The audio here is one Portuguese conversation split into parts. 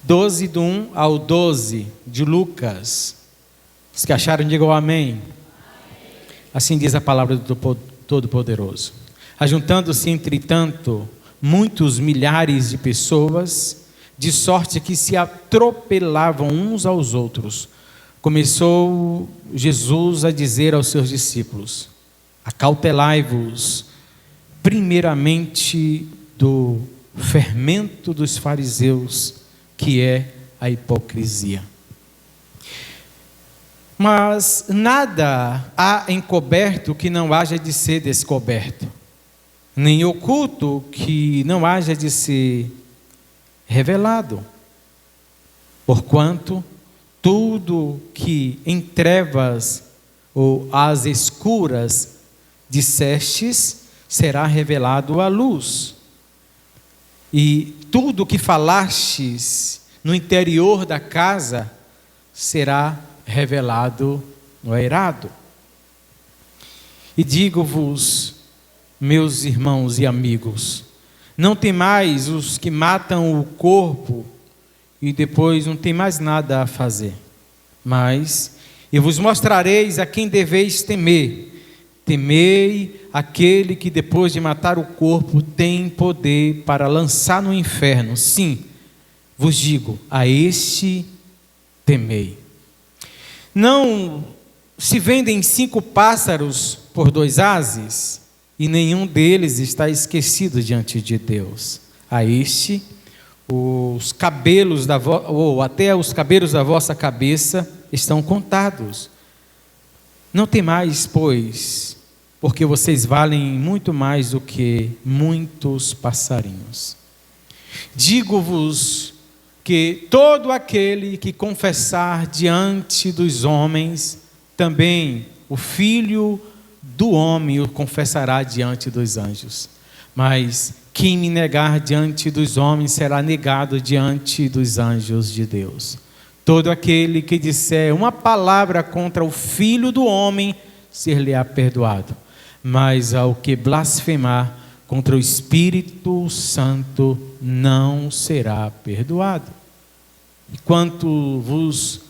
12, do 1 ao 12 de Lucas. Os que acharam, digam amém. Assim diz a palavra do Todo-Poderoso. Ajuntando-se, entretanto, muitos milhares de pessoas, de sorte que se atropelavam uns aos outros, começou Jesus a dizer aos seus discípulos: acautelai-vos primeiramente do fermento dos fariseus, que é a hipocrisia. Mas nada há encoberto que não haja de ser descoberto, nem oculto que não haja de ser revelado. Porquanto tudo que em trevas ou às escuras dissestes será revelado à luz. E tudo que falastes no interior da casa será revelado no eirado. E digo-vos, meus irmãos e amigos, não temais os que matam o corpo e depois não tem mais nada a fazer. Mas eu vos mostrareis a quem deveis temer. Temei aquele que depois de matar o corpo tem poder para lançar no inferno. Sim, vos digo, a este temei. Não se vendem 5 pássaros por 2 ases, e nenhum deles está esquecido diante de Deus. A este, os cabelos ou até os cabelos da vossa cabeça estão contados. Não temais, pois, porque vocês valem muito mais do que muitos passarinhos. Digo-vos que todo aquele que confessar diante dos homens, também o Filho do homem o confessará diante dos anjos. Mas quem me negar diante dos homens será negado diante dos anjos de Deus. Todo aquele que disser uma palavra contra o Filho do homem, ser-lhe-á perdoado. Mas ao que blasfemar contra o Espírito Santo, não será perdoado. E quanto vos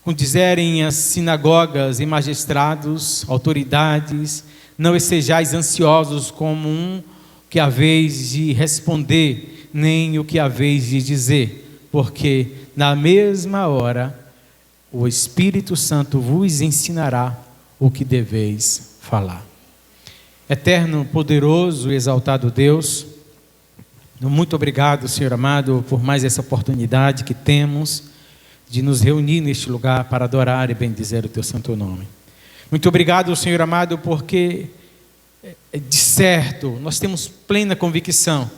condizerem as sinagogas e magistrados, autoridades, não sejais ansiosos como que haveis de responder, nem o que haveis de dizer, porque na mesma hora o Espírito Santo vos ensinará o que deveis falar. Eterno, poderoso e exaltado Deus, muito obrigado, Senhor amado, por mais essa oportunidade que temos de nos reunir neste lugar para adorar e bendizer o Teu santo nome. Muito obrigado, Senhor amado, porque de certo nós temos plena convicção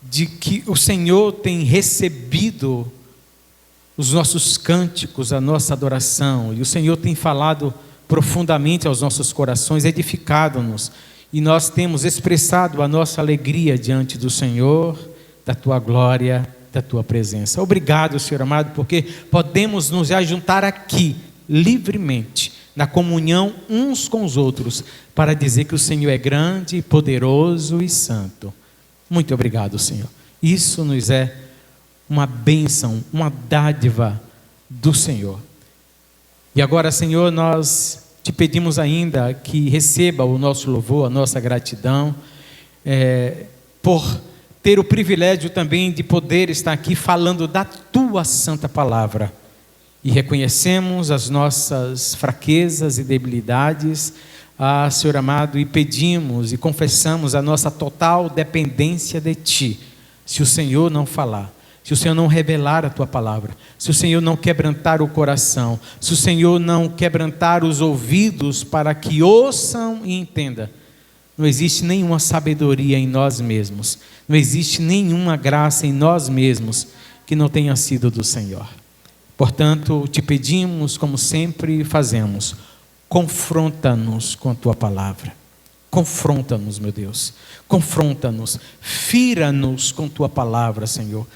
de que o Senhor tem recebido os nossos cânticos, a nossa adoração, e o Senhor tem falado profundamente aos nossos corações, edificado-nos, e nós temos expressado a nossa alegria diante do Senhor, da Tua glória, da Tua presença. Obrigado, Senhor amado, porque podemos nos ajuntar aqui, livremente, na comunhão uns com os outros, para dizer que o Senhor é grande, poderoso e santo. Muito obrigado, Senhor. Isso nos é uma bênção, uma dádiva do Senhor. E agora, Senhor, nós te pedimos ainda que receba o nosso louvor, a nossa gratidão, por ter o privilégio também de poder estar aqui falando da Tua santa palavra. E reconhecemos as nossas fraquezas e debilidades, Senhor amado, e pedimos e confessamos a nossa total dependência de Ti. Se o Senhor não falar, se o Senhor não revelar a Tua palavra, se o Senhor não quebrantar o coração, se o Senhor não quebrantar os ouvidos para que ouçam e entendam, não existe nenhuma sabedoria em nós mesmos, não existe nenhuma graça em nós mesmos que não tenha sido do Senhor. Portanto, te pedimos, como sempre fazemos, confronta-nos com a Tua palavra. Confronta-nos, meu Deus, confronta-nos, fira-nos com Tua palavra, Senhor.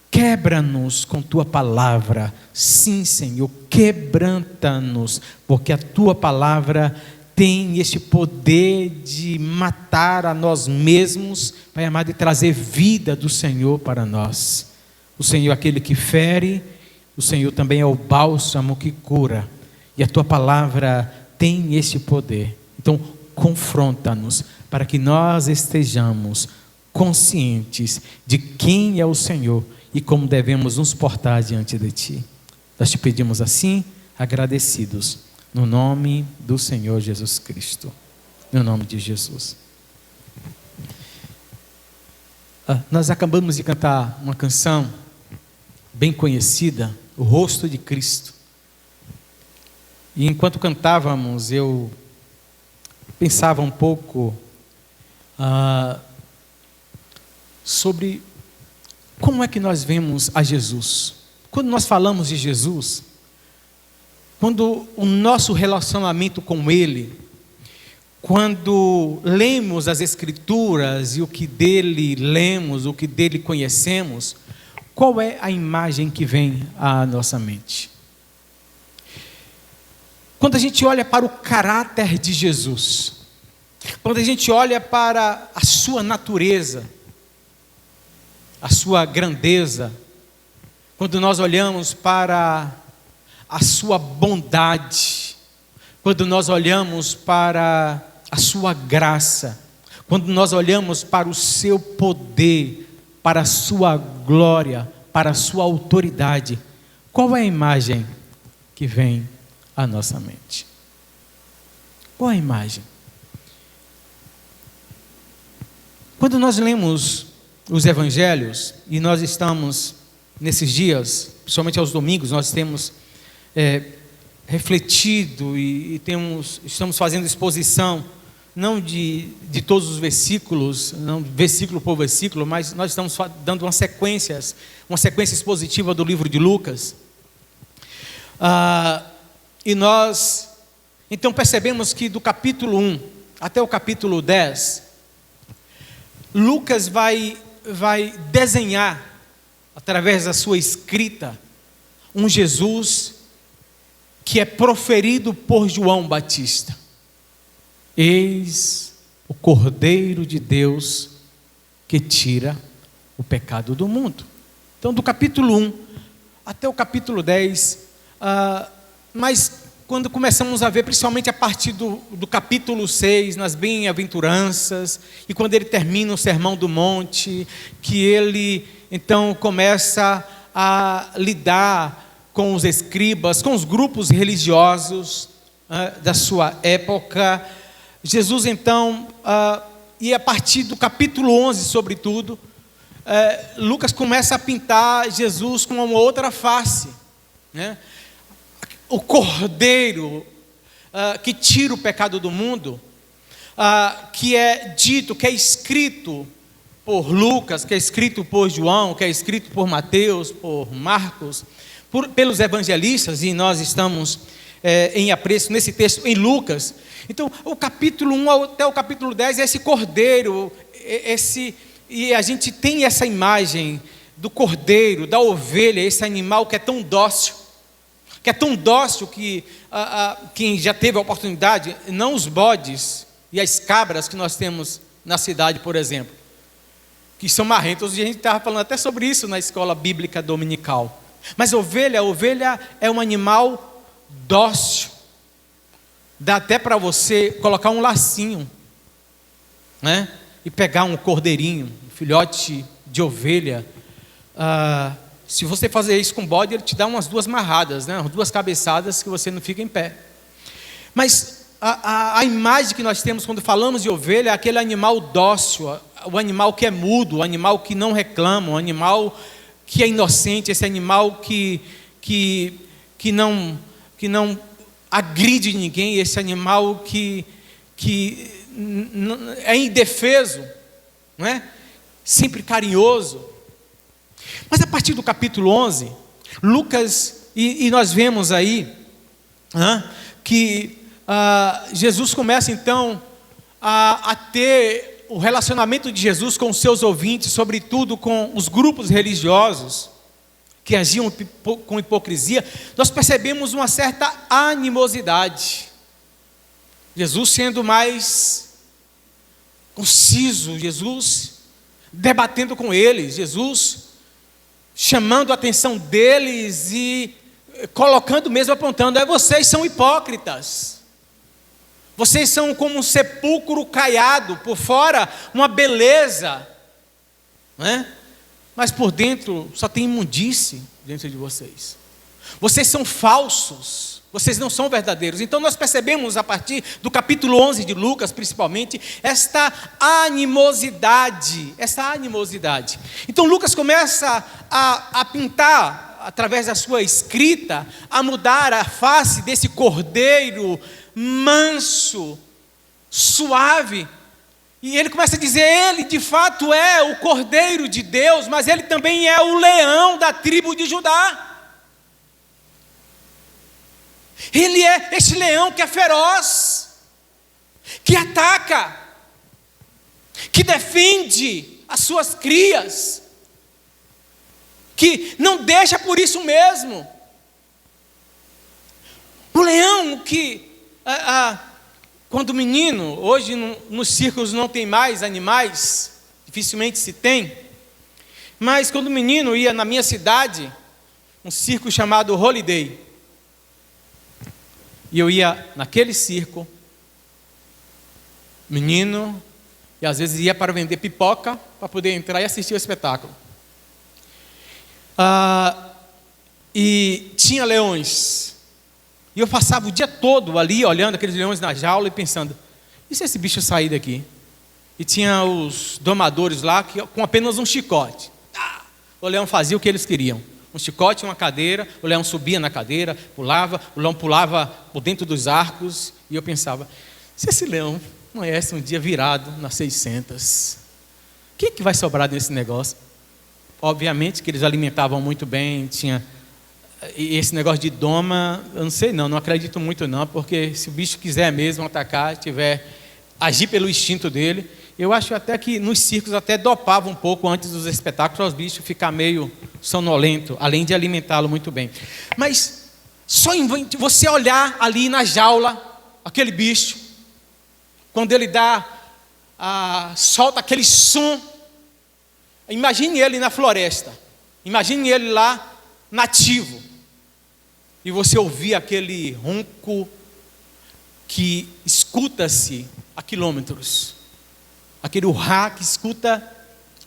Quebra-nos com Tua palavra. Sim, Senhor, quebranta-nos, porque a Tua palavra tem este poder de matar a nós mesmos, Pai amado, e trazer vida do Senhor para nós. O Senhor é aquele que fere, o Senhor também é o bálsamo que cura. E a tua palavra tem esse poder. Então, confronta-nos para que nós estejamos conscientes de quem é o Senhor e como devemos nos portar diante de ti. Nós te pedimos assim, agradecidos, no nome do Senhor Jesus Cristo. No nome de Jesus. Nós acabamos de cantar uma canção bem conhecida, O Rosto de Cristo. E enquanto cantávamos, eu pensava um pouco sobre como é que nós vemos a Jesus. Quando nós falamos de Jesus, quando o nosso relacionamento com Ele, quando lemos as Escrituras e o que dele lemos, o que dele conhecemos, qual é a imagem que vem à nossa mente? Quando a gente olha para o caráter de Jesus, quando a gente olha para a sua natureza, a sua grandeza, quando nós olhamos para a sua bondade, quando nós olhamos para a sua graça, quando nós olhamos para o seu poder, para a sua glória, para a sua autoridade, qual é a imagem que vem à nossa mente? Qual é a imagem? Quando nós lemos os evangelhos, e nós estamos nesses dias, principalmente aos domingos, nós temos refletido e estamos fazendo exposição, não de todos os versículos, não versículo por versículo, mas nós estamos dando uma sequência expositiva do livro de Lucas. E nós, então, percebemos que do capítulo 1 até o capítulo 10, Lucas vai desenhar, através da sua escrita, um Jesus que é proferido por João Batista. Eis o Cordeiro de Deus que tira o pecado do mundo. Então, do capítulo 1 até o capítulo 10, mas quando começamos a ver, principalmente a partir do capítulo 6, nas bem-aventuranças, e quando ele termina o Sermão do Monte, que ele então começa a lidar com os escribas, com os grupos religiosos da sua época. Jesus então, e a partir do capítulo 11, sobretudo, Lucas começa a pintar Jesus com uma outra face, né? O Cordeiro que tira o pecado do mundo, que é dito, que é escrito por Lucas, que é escrito por João, que é escrito por Mateus, por Marcos, pelos evangelistas, e nós estamos em apreço nesse texto em Lucas. Então, o capítulo 1 até o capítulo 10 é esse Cordeiro, e a gente tem essa imagem do Cordeiro, da ovelha, esse animal que é tão dócil, que quem já teve a oportunidade, não os bodes e as cabras que nós temos na cidade, por exemplo, que são marrentos, e a gente estava falando até sobre isso na escola bíblica dominical. Mas a ovelha é um animal dócil, dá até para você colocar um lacinho, né? E pegar um cordeirinho, um filhote de ovelha. Se você fazer isso com bode, ele te dá umas 2 marradas, né? 2 cabeçadas que você não fica em pé. Mas a imagem que nós temos quando falamos de ovelha é aquele animal dócil, o animal que é mudo, o animal que não reclama, o animal que é inocente, esse animal que não agride ninguém, esse animal que é indefeso, não é? Sempre carinhoso. Mas a partir do capítulo 11, Lucas, e nós vemos aí que Jesus começa então a ter o relacionamento de Jesus com os seus ouvintes, sobretudo com os grupos religiosos que agiam com hipocrisia. Nós percebemos uma certa animosidade. Jesus sendo mais conciso, Jesus debatendo com eles, Jesus chamando a atenção deles e colocando mesmo, apontando: vocês são hipócritas. Vocês são como um sepulcro caiado, por fora uma beleza, né? Mas por dentro só tem imundície dentro de vocês. Vocês são falsos, vocês não são verdadeiros. Então nós percebemos a partir do capítulo 11 de Lucas, principalmente, esta animosidade. Então Lucas começa a pintar, através da sua escrita, a mudar a face desse cordeiro manso, suave. E ele começa a dizer: ele de fato é o Cordeiro de Deus, mas ele também é o leão da tribo de Judá. Ele é este leão que é feroz, que ataca, que defende as suas crias, que não deixa por isso mesmo. O leão que, quando menino, hoje nos circos não tem mais animais, dificilmente se tem, mas quando menino ia na minha cidade, um circo chamado Holiday, e eu ia naquele circo, menino, e às vezes ia para vender pipoca, para poder entrar e assistir o espetáculo. E tinha leões, e eu passava o dia todo ali, olhando aqueles leões na jaula e pensando: e se esse bicho sair daqui? E tinha os domadores lá, com apenas um chicote. O leão fazia o que eles queriam. Um chicote e uma cadeira, o leão subia na cadeira, pulava, o leão pulava por dentro dos arcos, e eu pensava: se esse leão amanhece um dia virado nas 600, o que vai sobrar desse negócio? Obviamente que eles alimentavam muito bem, tinha... E esse negócio de doma, eu não sei não acredito muito não, porque se o bicho quiser mesmo atacar, agir pelo instinto dele, eu acho até que nos circos até dopava um pouco antes dos espetáculos, para os bichos ficar meio sonolento, além de alimentá-lo muito bem. Mas só você olhar ali na jaula, aquele bicho, quando ele solta aquele som, imagine ele na floresta, imagine ele lá nativo, e você ouvir aquele ronco que escuta-se a quilômetros, aquele urrá que escuta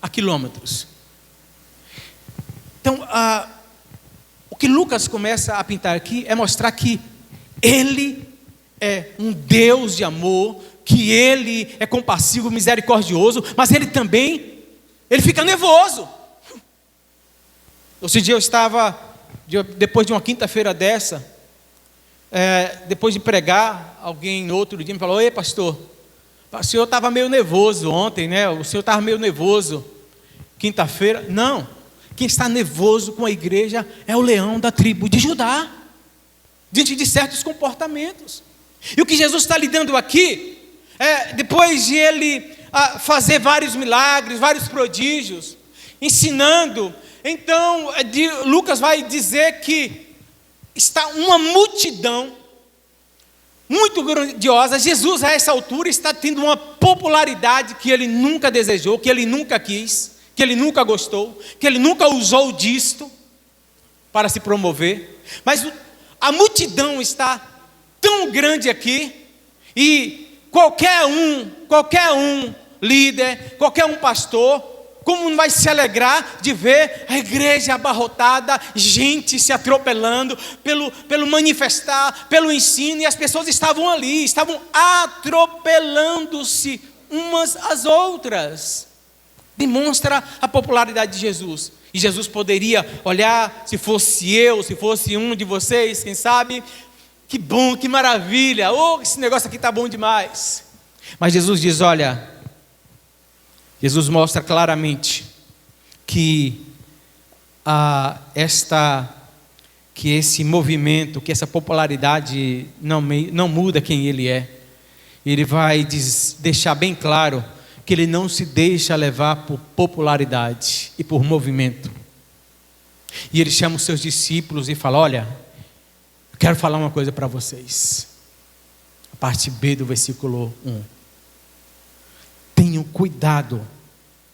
a quilômetros. Então, o que Lucas começa a pintar aqui é mostrar que ele é um Deus de amor, que ele é compassivo, misericordioso, mas ele também, ele fica nervoso. Outro dia eu estava, depois de uma quinta-feira dessa, depois de pregar, alguém no outro dia me falou: ei, pastor, o senhor estava meio nervoso ontem, né? O senhor estava meio nervoso quinta-feira. Não, quem está nervoso com a igreja é o leão da tribo de Judá, diante de certos comportamentos. E o que Jesus está lidando aqui, depois de ele fazer vários milagres, vários prodígios, ensinando, então Lucas vai dizer que está uma multidão muito grandiosa. Jesus, a essa altura, está tendo uma popularidade que ele nunca desejou, que ele nunca quis, que ele nunca gostou, que ele nunca usou disto para se promover. Mas a multidão está tão grande aqui, e qualquer um líder, qualquer um pastor, como não vai se alegrar de ver a igreja abarrotada, gente se atropelando pelo manifestar, pelo ensino, e as pessoas estavam ali, estavam atropelando-se umas às outras. Demonstra a popularidade de Jesus. E Jesus poderia olhar, se fosse eu, se fosse um de vocês, quem sabe, que bom, que maravilha, esse negócio aqui está bom demais. Mas Jesus diz: olha, Jesus mostra claramente que esse movimento, que essa popularidade não muda quem ele é. Ele vai deixar bem claro que ele não se deixa levar por popularidade e por movimento. E ele chama os seus discípulos e fala: olha, eu quero falar uma coisa para vocês. A parte B do versículo 1. Tenham cuidado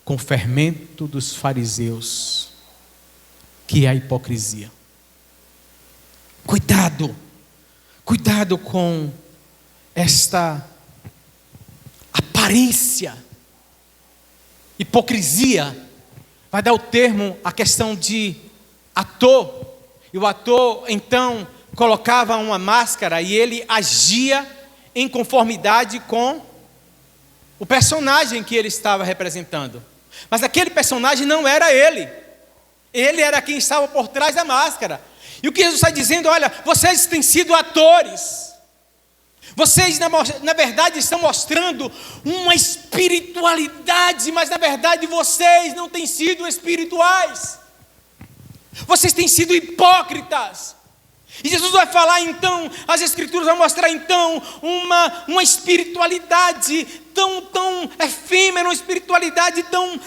com o fermento dos fariseus. que é a hipocrisia. Cuidado com esta aparência. Hipocrisia vai dar o termo à questão de ator. E o ator então colocava uma máscara e ele agia em conformidade com o personagem que ele estava representando. Mas aquele personagem não era ele. Ele era quem estava por trás da máscara. E o que Jesus está dizendo, olha, vocês têm sido atores. Vocês, na verdade, estão mostrando uma espiritualidade, mas na verdade vocês não têm sido espirituais. Vocês têm sido hipócritas. E Jesus vai falar então, as Escrituras vão mostrar então uma espiritualidade tão efêmera, uma espiritualidade tão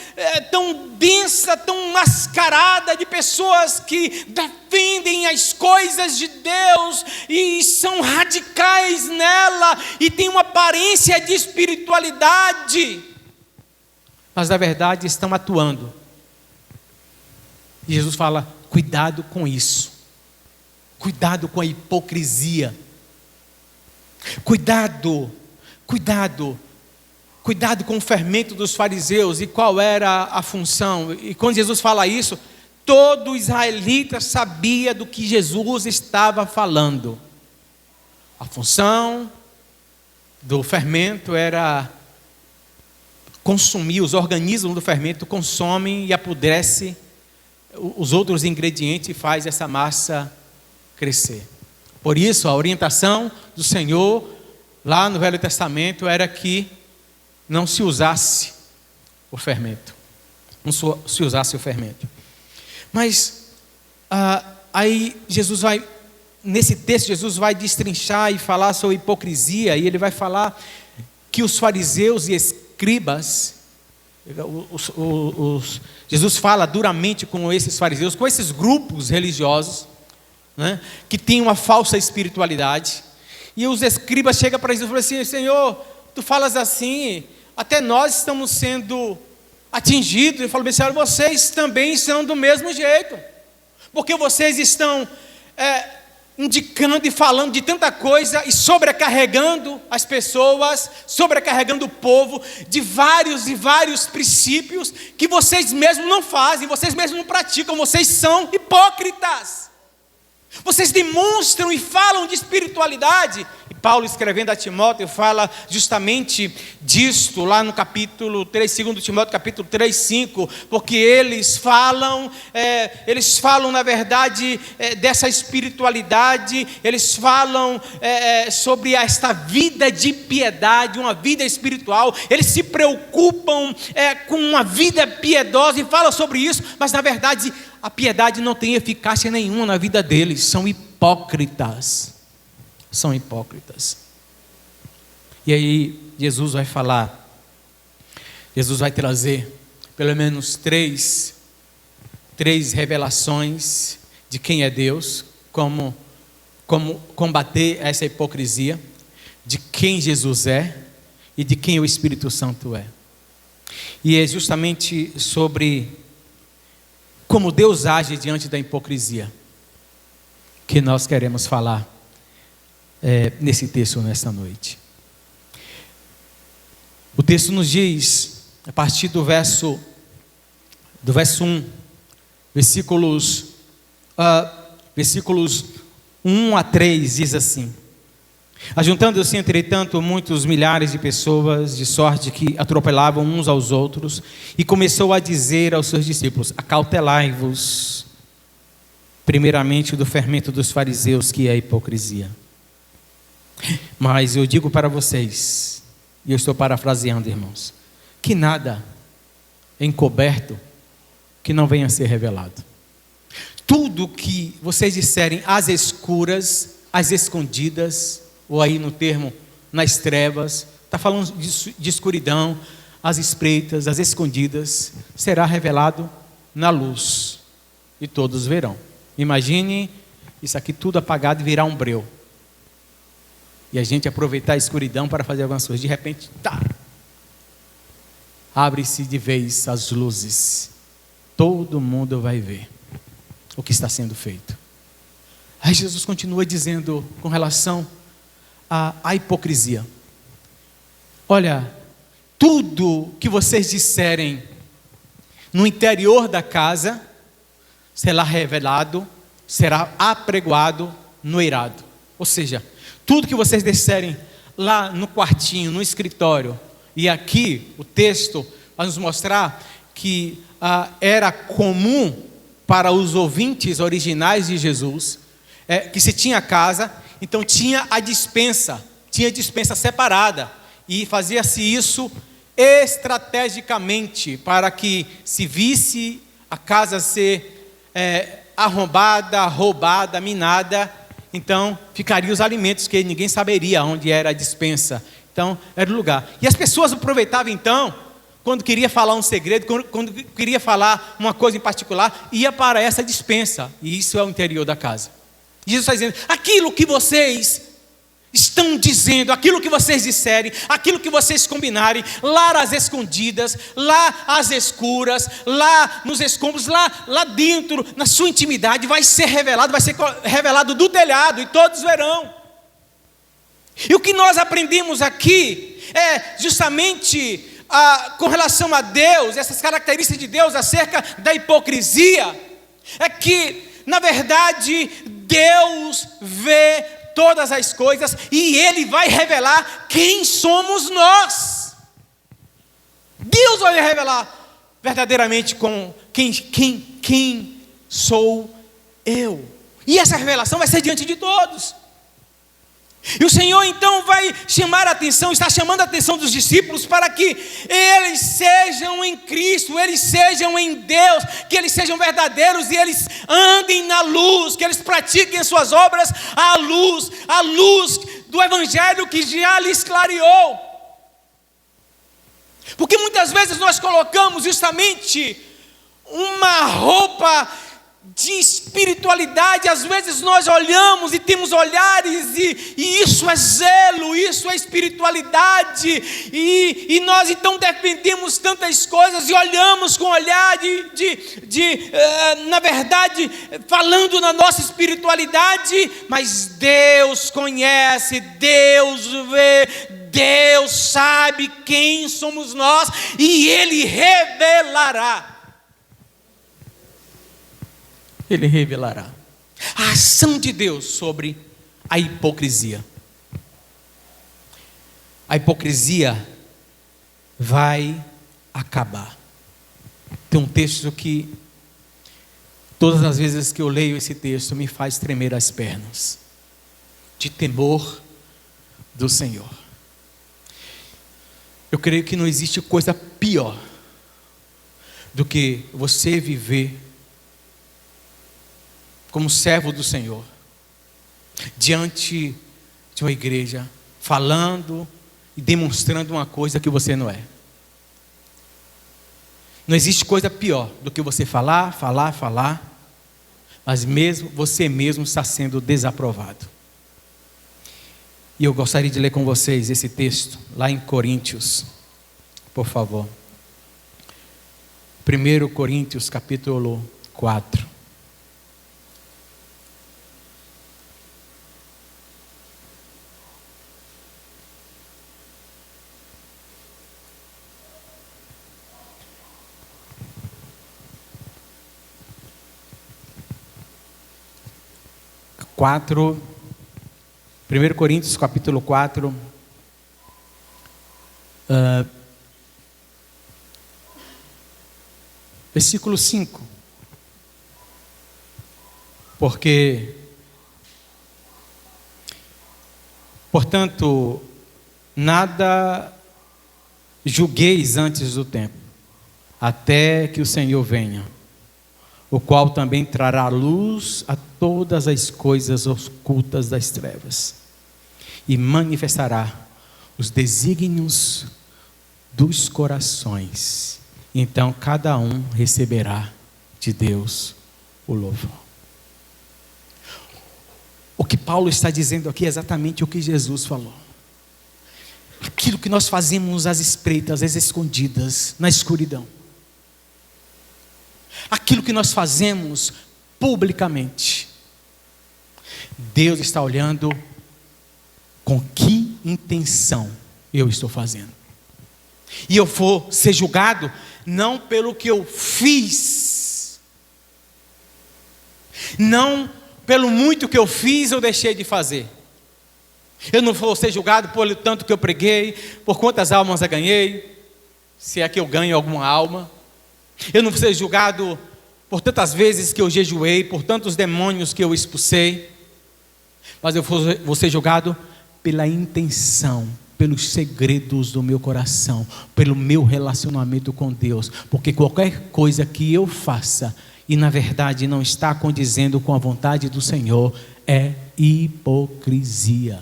densa, tão mascarada, de pessoas que defendem as coisas de Deus e são radicais nela e têm uma aparência de espiritualidade, mas na verdade estão atuando. E Jesus fala, cuidado com isso. Cuidado com a hipocrisia. Cuidado com o fermento dos fariseus. E qual era a função? E quando Jesus fala isso, todo israelita sabia do que Jesus estava falando. A função do fermento era consumir, os organismos do fermento consomem e apodrece os outros ingredientes e faz essa massa crescer. Por isso a orientação do Senhor lá no Velho Testamento era que não se usasse o fermento. Não se usasse o fermento. Mas aí Jesus vai, nesse texto Jesus vai destrinchar e falar sobre hipocrisia, e ele vai falar que os fariseus e escribas, Jesus fala duramente com esses fariseus, com esses grupos religiosos, né, que tem uma falsa espiritualidade, e os escribas chegam para Jesus e falam assim, Senhor, tu falas assim, até nós estamos sendo atingidos. Ele falou, Senhor, vocês também são do mesmo jeito, porque vocês estão indicando e falando de tanta coisa e sobrecarregando as pessoas, sobrecarregando o povo de vários e vários princípios que vocês mesmos não fazem, vocês mesmos não praticam, vocês são hipócritas. Vocês demonstram e falam de espiritualidade. E Paulo, escrevendo a Timóteo, fala justamente disto, lá no capítulo 3, 2 Timóteo, capítulo 3, 5, porque eles falam na verdade, dessa espiritualidade, eles falam sobre esta vida de piedade, uma vida espiritual, eles se preocupam com uma vida piedosa e falam sobre isso, mas na verdade, a piedade não tem eficácia nenhuma na vida deles, são hipócritas. São hipócritas. E aí Jesus vai falar, Jesus vai trazer pelo menos três revelações de quem é Deus, como combater essa hipocrisia, de quem Jesus é e de quem o Espírito Santo é. E é justamente sobre como Deus age diante da hipocrisia que nós queremos falar nesse texto, nesta noite. O texto nos diz, a partir do verso 1, versículos 1 a 3, diz assim: ajuntando-se, entretanto, muitos milhares de pessoas, de sorte que atropelavam uns aos outros, e começou a dizer aos seus discípulos: acautelai-vos, primeiramente do fermento dos fariseus, que é a hipocrisia. Mas eu digo para vocês, e eu estou parafraseando, irmãos, que nada encoberto que não venha a ser revelado. Tudo que vocês disserem às escuras, às escondidas, ou aí no termo, nas trevas, está falando de escuridão, às espreitas, às escondidas, será revelado na luz, e todos verão. Imagine isso aqui tudo apagado e virar um breu, e a gente aproveitar a escuridão para fazer algumas coisas, de repente, abre-se de vez as luzes, todo mundo vai ver. o que está sendo feito. Aí Jesus continua dizendo com relação à hipocrisia: olha, tudo que vocês disserem no interior da casa será revelado, será apregoado no eirado. Ou seja, tudo que vocês disserem lá no quartinho, no escritório, e aqui o texto vai nos mostrar que era comum para os ouvintes originais de Jesus, que se tinha casa, então tinha a dispensa, tinha dispensa separada, e fazia-se isso estrategicamente para que se visse a casa ser arrombada, roubada, minada, então ficariam os alimentos que ninguém saberia onde era a dispensa. Então era o lugar. E as pessoas aproveitavam então, quando queria falar um segredo, quando queria falar uma coisa em particular, ia para essa dispensa. E isso é o interior da casa. Jesus está dizendo: aquilo que vocês estão dizendo, aquilo que vocês disserem, aquilo que vocês combinarem, lá às escondidas, lá às escuras, lá nos escombros, lá dentro, na sua intimidade, vai ser revelado do telhado, e todos verão. E o que nós aprendemos aqui é justamente com relação a Deus, essas características de Deus acerca da hipocrisia, é que, na verdade, Deus vê todas as coisas e Ele vai revelar quem somos nós. Deus vai revelar verdadeiramente com quem sou eu. E essa revelação vai ser diante de todos. E o Senhor então vai chamar a atenção, está chamando a atenção dos discípulos para que eles sejam em Cristo, eles sejam em Deus, que eles sejam verdadeiros e eles andem na luz, que eles pratiquem as suas obras à luz do Evangelho que já lhes clareou. Porque muitas vezes nós colocamos justamente uma roupa de espiritualidade, às vezes nós olhamos e temos olhares e isso é zelo, isso é espiritualidade, e nós então defendemos tantas coisas e olhamos com olhar na verdade, falando na nossa espiritualidade, mas Deus conhece, Deus vê, Deus sabe quem somos nós e Ele revelará. Ele revelará a ação de Deus sobre a hipocrisia. A hipocrisia vai acabar. Tem um texto que, todas as vezes que eu leio esse texto, me faz tremer as pernas, de temor do Senhor. Eu creio que não existe coisa pior do que você viver como servo do Senhor, diante de uma igreja, falando e demonstrando uma coisa que você não é. Não existe coisa pior do que você falar, mas mesmo você mesmo está sendo desaprovado. E eu gostaria de ler com vocês esse texto, lá em Coríntios, por favor. 1 Coríntios, capítulo 4. (1 Coríntios capítulo 4, versículo 5. Porque, portanto, nada julgueis antes do tempo, até que o Senhor venha, o qual também trará luz a todas as coisas ocultas das trevas, e manifestará os desígnios dos corações. Então cada um receberá de Deus o louvor. O que Paulo está dizendo aqui é exatamente o que Jesus falou. Aquilo que nós fazemos às espreitas, às escondidas, na escuridão. Aquilo que nós fazemos publicamente. Deus está olhando com que intenção eu estou fazendo. E eu vou ser julgado não pelo que eu fiz, não pelo muito que eu fiz ou deixei de fazer. Eu não vou ser julgado por tanto que eu preguei, por quantas almas eu ganhei, se é que eu ganho alguma alma. Eu não vou ser julgado por tantas vezes que eu jejuei, por tantos demônios que eu expulsei. Mas eu vou ser julgado pela intenção, pelos segredos do meu coração, pelo meu relacionamento com Deus. Porque qualquer coisa que eu faça e na verdade não está condizendo com a vontade do Senhor é hipocrisia.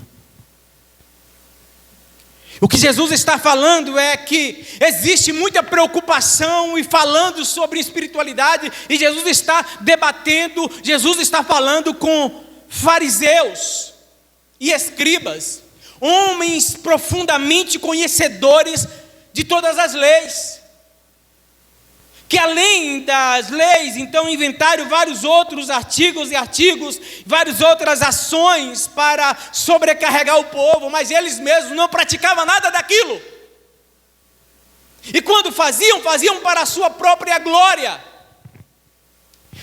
O que Jesus está falando é que existe muita preocupação e falando sobre espiritualidade, e Jesus está debatendo, Jesus está falando com fariseus e escribas, homens profundamente conhecedores de todas as leis, que além das leis, então inventaram vários outros artigos, várias outras ações para sobrecarregar o povo, mas eles mesmos não praticavam nada daquilo. E quando faziam para a sua própria glória.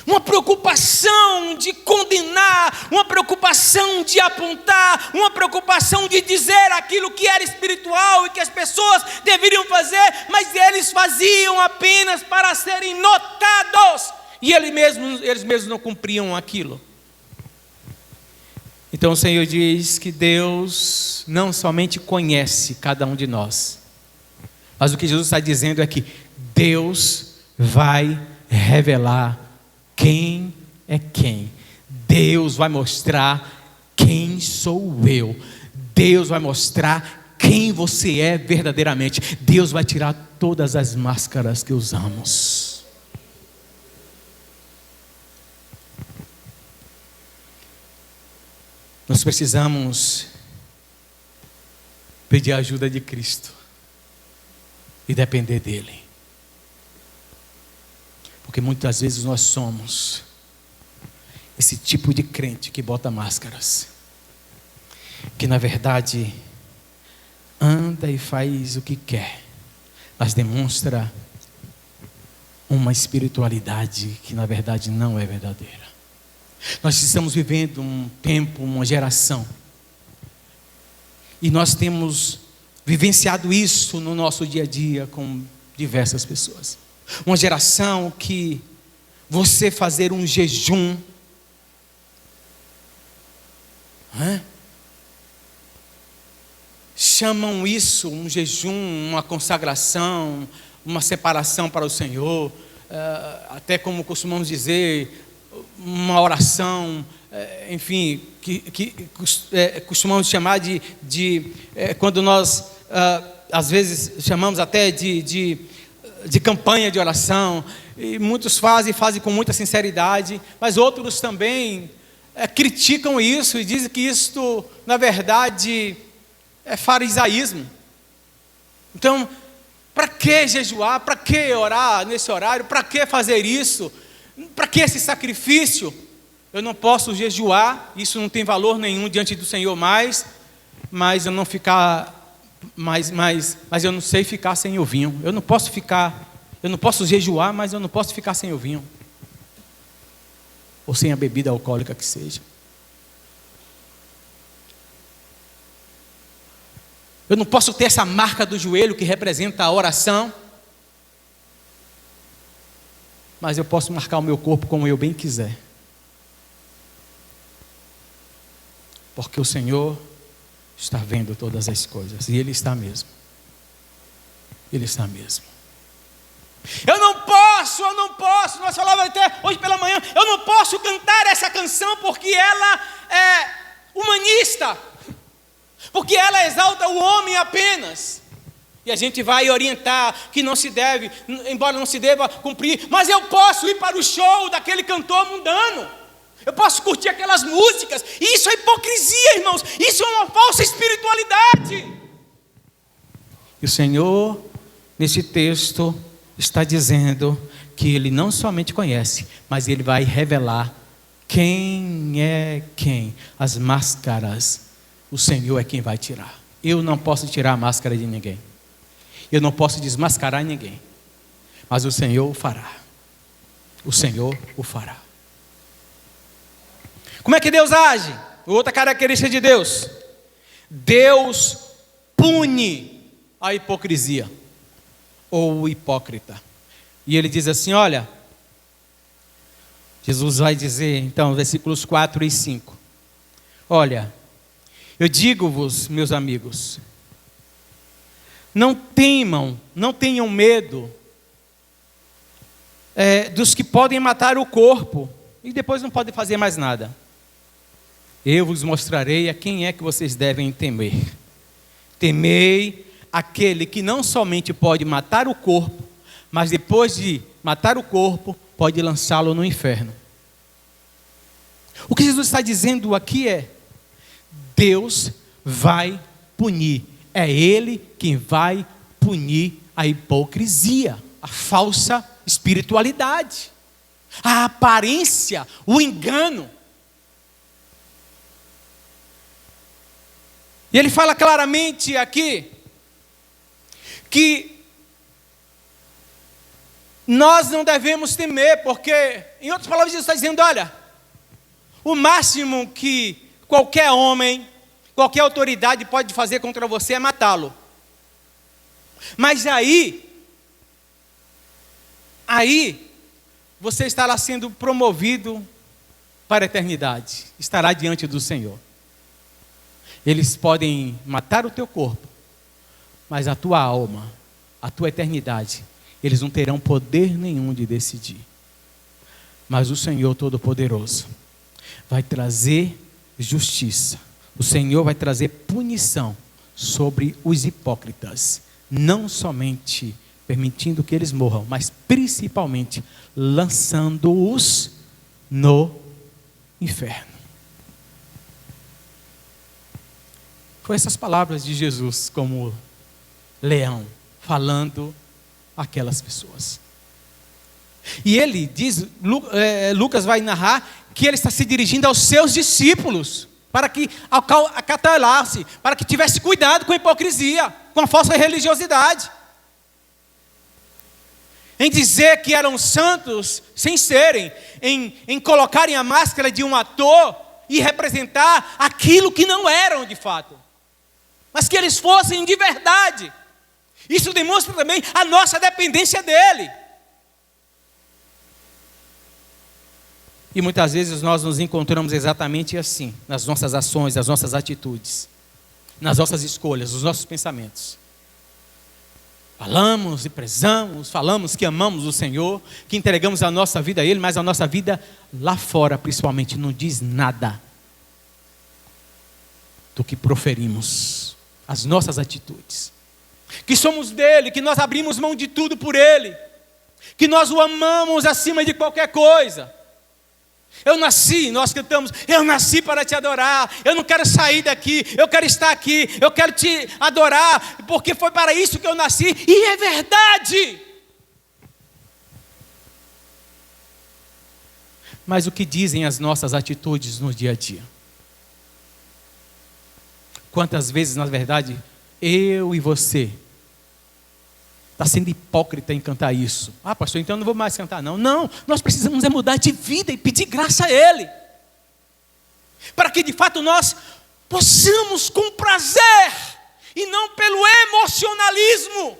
Uma preocupação de condenar, uma preocupação de apontar, uma preocupação de dizer aquilo que era espiritual e que as pessoas deveriam fazer, mas eles faziam apenas para serem notados, e eles mesmos não cumpriam aquilo. Então o Senhor diz que Deus não somente conhece cada um de nós, mas o que Jesus está dizendo é que Deus vai revelar quem é quem. Deus vai mostrar quem sou eu. Deus vai mostrar quem você é verdadeiramente. Deus vai tirar todas as máscaras que usamos. Nós precisamos pedir a ajuda de Cristo e depender dele. Porque muitas vezes nós somos esse tipo de crente que bota máscaras, que na verdade anda e faz o que quer, mas demonstra uma espiritualidade que na verdade não é verdadeira. Nós estamos vivendo um tempo, uma geração, e nós temos vivenciado isso no nosso dia a dia com diversas pessoas. Uma geração que você fazer um jejum, chamam isso um jejum, uma consagração, uma separação para o Senhor, até como costumamos dizer, uma oração, enfim, que costumamos chamar de quando nós às vezes chamamos até de campanha de oração, e muitos fazem com muita sinceridade, mas outros também criticam isso e dizem que isto, na verdade, é farisaísmo. Então, para que jejuar? Para que orar nesse horário? Para que fazer isso? Para que esse sacrifício? Eu não posso jejuar, isso não tem valor nenhum diante do Senhor mais, mas eu não ficar... Mas eu não sei ficar sem o vinho. Eu não posso jejuar, mas eu não posso ficar sem o vinho. Ou sem a bebida alcoólica que seja. Eu não posso ter essa marca do joelho que representa a oração, mas eu posso marcar o meu corpo como eu bem quiser. Porque o Senhor está vendo todas as coisas. E Ele está mesmo. Ele está mesmo. Eu não posso, nós falávamos até hoje pela manhã, eu não posso cantar essa canção porque ela é humanista, porque ela exalta o homem apenas. E a gente vai orientar que não se deve, embora não se deva cumprir, mas eu posso ir para o show daquele cantor mundano. Eu posso curtir aquelas músicas. E isso é hipocrisia, irmãos. Isso é uma falsa espiritualidade. E o Senhor, nesse texto, está dizendo que Ele não somente conhece, mas Ele vai revelar Quem é quem? As máscaras, o Senhor é quem vai tirar. Eu não posso tirar a máscara de ninguém. Eu não posso desmascarar ninguém. Mas o Senhor o fará. O Senhor o fará. Como é que Deus age? Outra característica de Deus. Deus pune a hipocrisia. Ou o hipócrita. E ele diz assim, olha. Jesus vai dizer, então, versículos 4 e 5. Olha, eu digo-vos, meus amigos, não temam, não tenham medo dos que podem matar o corpo e depois não podem fazer mais nada. Eu vos mostrarei a quem é que vocês devem temer. Temei aquele que não somente pode matar o corpo, mas depois de matar o corpo, pode lançá-lo no inferno. O que Jesus está dizendo aqui é: Deus vai punir. É Ele quem vai punir a hipocrisia, a falsa espiritualidade, a aparência, o engano. E ele fala claramente aqui que nós não devemos temer, porque, em outras palavras, Jesus está dizendo, olha, o máximo que qualquer homem, qualquer autoridade pode fazer contra você é matá-lo. Mas aí você estará sendo promovido para a eternidade, estará diante do Senhor. Eles podem matar o teu corpo, mas a tua alma, a tua eternidade, eles não terão poder nenhum de decidir. Mas o Senhor Todo-Poderoso vai trazer justiça. O Senhor vai trazer punição sobre os hipócritas. Não somente permitindo que eles morram, mas principalmente lançando-os no inferno. Foi essas palavras de Jesus como leão, falando aquelas pessoas. E ele diz, Lucas vai narrar, que ele está se dirigindo aos seus discípulos, para que acatalasse, para que tivesse cuidado com a hipocrisia, com a falsa religiosidade. Em dizer que eram santos, sem serem, em colocarem a máscara de um ator e representar aquilo que não eram de fato, mas que eles fossem de verdade. Isso demonstra também a nossa dependência dele. E muitas vezes nós nos encontramos exatamente assim, nas nossas ações, nas nossas atitudes, nas nossas escolhas, nos nossos pensamentos. Falamos e prezamos, falamos que amamos o Senhor, que entregamos a nossa vida a Ele, mas a nossa vida lá fora, principalmente, não diz nada do que proferimos, as nossas atitudes. Que somos dele, que nós abrimos mão de tudo por ele, que nós o amamos acima de qualquer coisa. Nós cantamos, eu nasci para te adorar, eu não quero sair daqui, eu quero estar aqui, eu quero te adorar, porque foi para isso que eu nasci, e é verdade. Mas o que dizem as nossas atitudes no dia a dia? Quantas vezes, na verdade, eu e você está sendo hipócrita em cantar isso. Ah, pastor, então eu não vou mais cantar não. Não, nós precisamos mudar de vida e pedir graça a Ele, para que de fato nós possamos com prazer, e não pelo emocionalismo,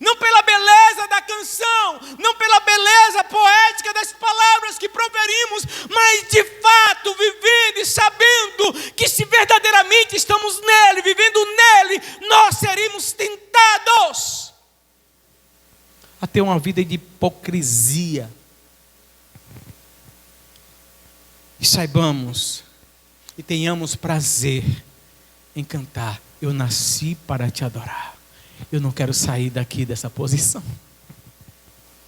não pela beleza da canção, não pela beleza poética das palavras que proferimos, mas de fato vivendo e sabendo que se verdadeiramente estamos nele, vivendo nele, nós seremos tentados a ter uma vida de hipocrisia. E saibamos e tenhamos prazer em cantar, eu nasci para te adorar. Eu não quero sair daqui dessa posição.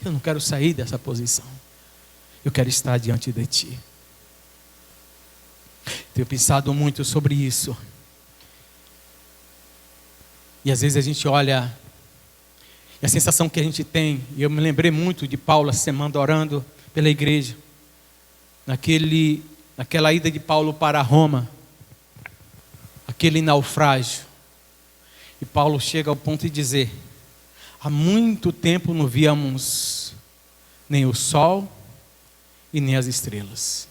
Eu não quero sair dessa posição. Eu quero estar diante de ti. Tenho pensado muito sobre isso. E às vezes a gente olha, e a sensação que a gente tem, e eu me lembrei muito de Paulo essa semana orando pela igreja, naquele naquela ida de Paulo para Roma, aquele naufrágio. E Paulo chega ao ponto de dizer: há muito tempo não víamos nem o sol e nem as estrelas.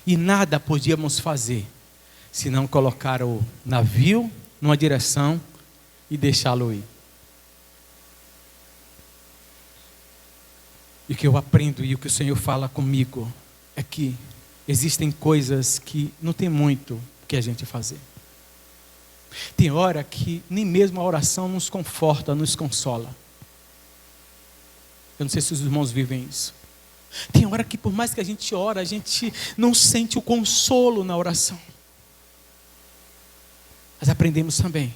E nada podíamos fazer, senão colocar o navio numa direção e deixá-lo ir. E o que eu aprendo e o que o Senhor fala comigo é que existem coisas que não tem muito que a gente fazer. Tem hora que nem mesmo a oração nos conforta, nos consola. Eu não sei se os irmãos vivem isso. Tem hora que por mais que a gente ora, a gente não sente o consolo na oração. Mas aprendemos também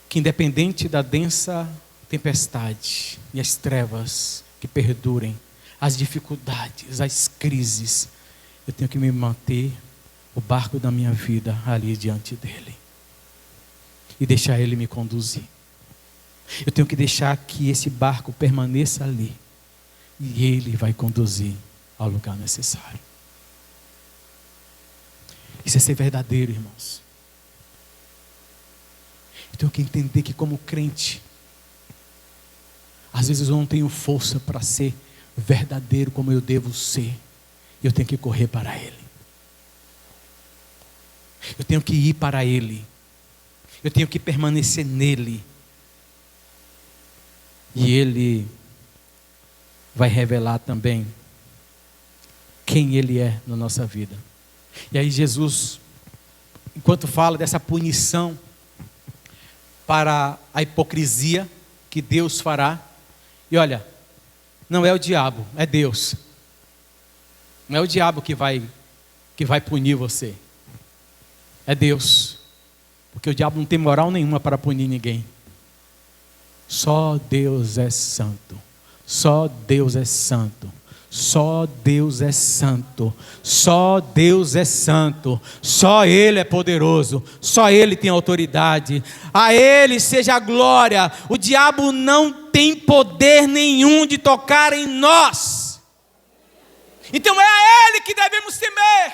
que independente da densa tempestade e as trevas que perdurem, as dificuldades, as crises, eu tenho que me manter o barco da minha vida ali diante dele e deixar ele me conduzir. Eu tenho que deixar que esse barco permaneça ali e ele vai conduzir ao lugar necessário. Isso é ser verdadeiro, irmãos. Eu tenho que entender que como crente, às vezes eu não tenho força para ser verdadeiro como eu devo ser. Eu tenho que correr para ele. Eu tenho que ir para ele. Eu tenho que permanecer nele. E ele vai revelar também quem ele é na nossa vida. E aí Jesus, enquanto fala dessa punição para a hipocrisia que Deus fará, e olha, não é o diabo, é Deus. Não é o diabo que vai punir você. É Deus. Porque o diabo não tem moral nenhuma para punir ninguém. Só Deus é santo. Só Deus é santo. Só Deus é santo. Só Deus é santo. Só Ele é poderoso. Só Ele tem autoridade. A Ele seja a glória. O diabo não tem poder nenhum de tocar em nós. Então é a Ele que devemos temer.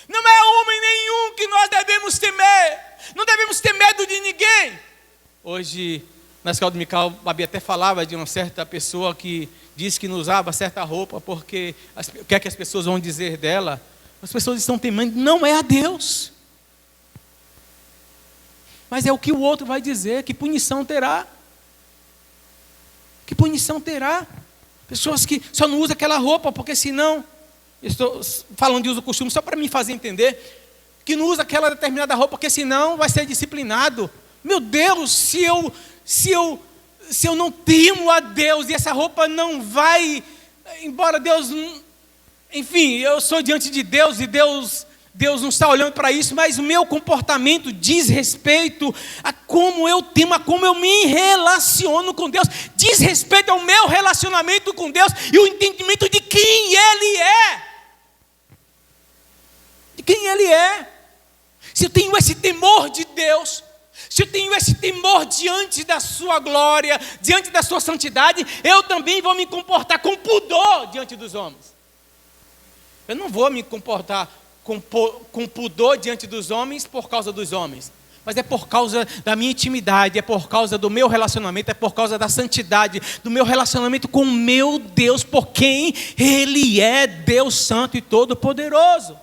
Não é homem nenhum que nós devemos temer. Não devemos ter medo de ninguém. Hoje, na escola dominical, a Babi até falava de uma certa pessoa que disse que não usava certa roupa porque o que é que as pessoas vão dizer dela? As pessoas estão temendo, não é a Deus. Mas é o que o outro vai dizer, que punição terá. Que punição terá? Pessoas que só não usam aquela roupa porque senão, estou falando de uso costume só para me fazer entender, que não usa aquela determinada roupa porque senão vai ser disciplinado. Meu Deus, se eu não temo a Deus e essa roupa não vai, embora Deus, enfim, eu sou diante de Deus e Deus não está olhando para isso, mas o meu comportamento diz respeito a como eu temo, a como eu me relaciono com Deus, diz respeito ao meu relacionamento com Deus e o entendimento de quem Ele é. De quem Ele é. Se eu tenho esse temor de Deus, se eu tenho esse temor diante da sua glória, diante da sua santidade, eu também vou me comportar com pudor diante dos homens. Eu não vou me comportar com pudor diante dos homens por causa dos homens, mas é por causa da minha intimidade, é por causa do meu relacionamento, é por causa da santidade, do meu relacionamento com o meu Deus, por quem Ele é, Deus Santo e Todo-Poderoso.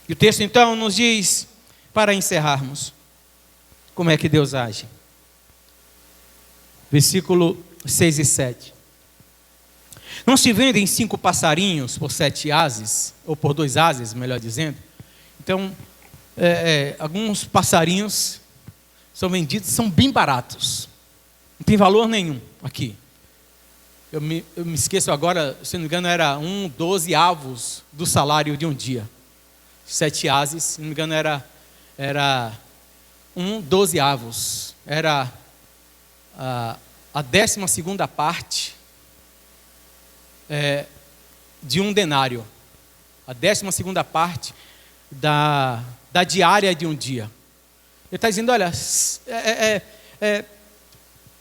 E o texto então nos diz, para encerrarmos, como é que Deus age. Versículo 6 e 7. Não se vendem 5 passarinhos por 7 ases, ou por 2 ases, melhor dizendo. Então, alguns passarinhos são vendidos, são bem baratos. Não tem valor nenhum aqui. Eu me esqueço agora, se não me engano, era 12 avos do salário de um dia. 7 ases, se não me engano, era 12 avos. Era a 12ª parte de um denário. A 12ª parte da diária de um dia. Ele está dizendo, olha,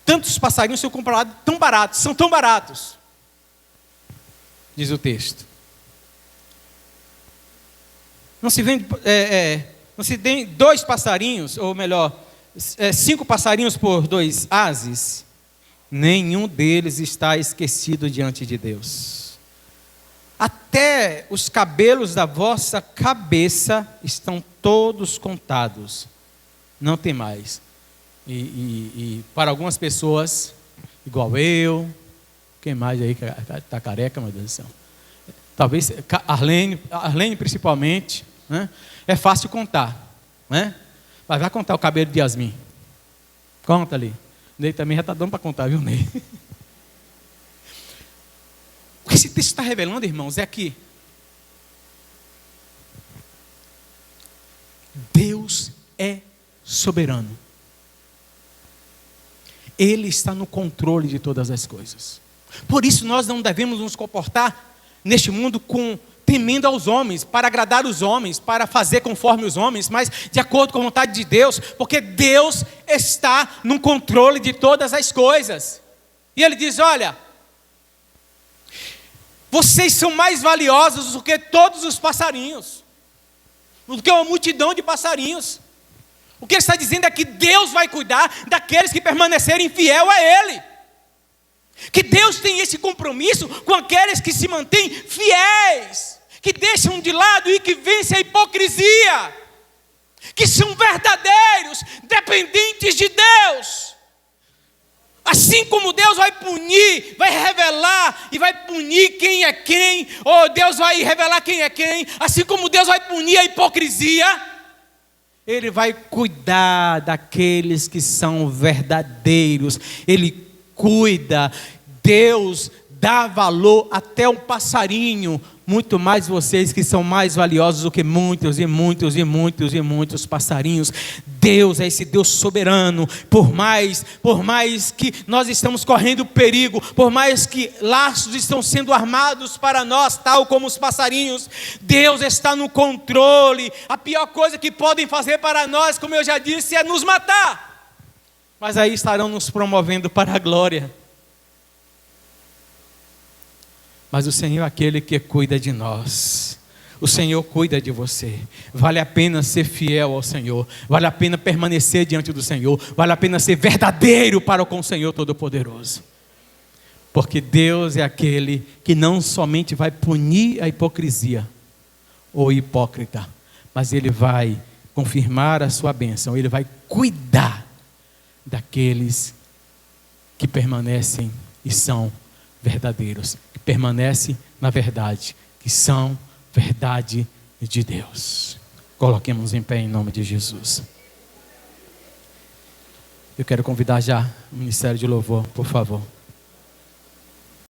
tantos passarinhos são comprados tão baratos, são tão baratos. Diz o texto. Não se vende, não se tem 2 passarinhos, ou melhor, 5 passarinhos por 2 ases. Nenhum deles está esquecido diante de Deus. Até os cabelos da vossa cabeça estão todos contados. Não tem mais. E para algumas pessoas, igual eu, quem mais aí está careca, meu Deus do céu? Talvez Arlene principalmente, né? É fácil contar, né? Mas vai contar o cabelo de Yasmin. Conta ali. Ney também já está dando para contar, viu, Ney? O que esse texto está revelando, irmãos, é que Deus é soberano. Ele está no controle de todas as coisas. Por isso nós não devemos nos comportar neste mundo temendo aos homens, para agradar os homens, para fazer conforme os homens, mas de acordo com a vontade de Deus, porque Deus está no controle de todas as coisas. E Ele diz: olha, vocês são mais valiosos do que todos os passarinhos, do que uma multidão de passarinhos. O que Ele está dizendo é que Deus vai cuidar daqueles que permanecerem fiel a Ele. Que Deus tem esse compromisso com aqueles que se mantêm fiéis, que deixam de lado e que vencem a hipocrisia, que são verdadeiros, dependentes de Deus. Assim como Deus vai punir, vai revelar e vai punir quem é quem, ou Deus vai revelar quem é quem, assim como Deus vai punir a hipocrisia, Ele vai cuidar daqueles que são verdadeiros. Ele cuida. Deus dá valor até um passarinho, muito mais vocês que são mais valiosos do que muitos e muitos e muitos e muitos passarinhos. Deus é esse Deus soberano. Por mais que nós estamos correndo perigo, por mais que laços estão sendo armados para nós, tal como os passarinhos, Deus está no controle. A pior coisa que podem fazer para nós, como eu já disse, é nos matar. Mas aí estarão nos promovendo para a glória. Mas o Senhor é aquele que cuida de nós. O Senhor cuida de você. Vale a pena ser fiel ao Senhor. Vale a pena permanecer diante do Senhor. Vale a pena ser verdadeiro para com o Senhor Todo-Poderoso. Porque Deus é aquele que não somente vai punir a hipocrisia ou hipócrita, mas Ele vai confirmar a sua bênção. Ele vai cuidar daqueles que permanecem e são verdadeiros, que permanecem na verdade, que são verdade de Deus. Coloquemos em pé em nome de Jesus. Eu quero convidar já o Ministério de Louvor, por favor.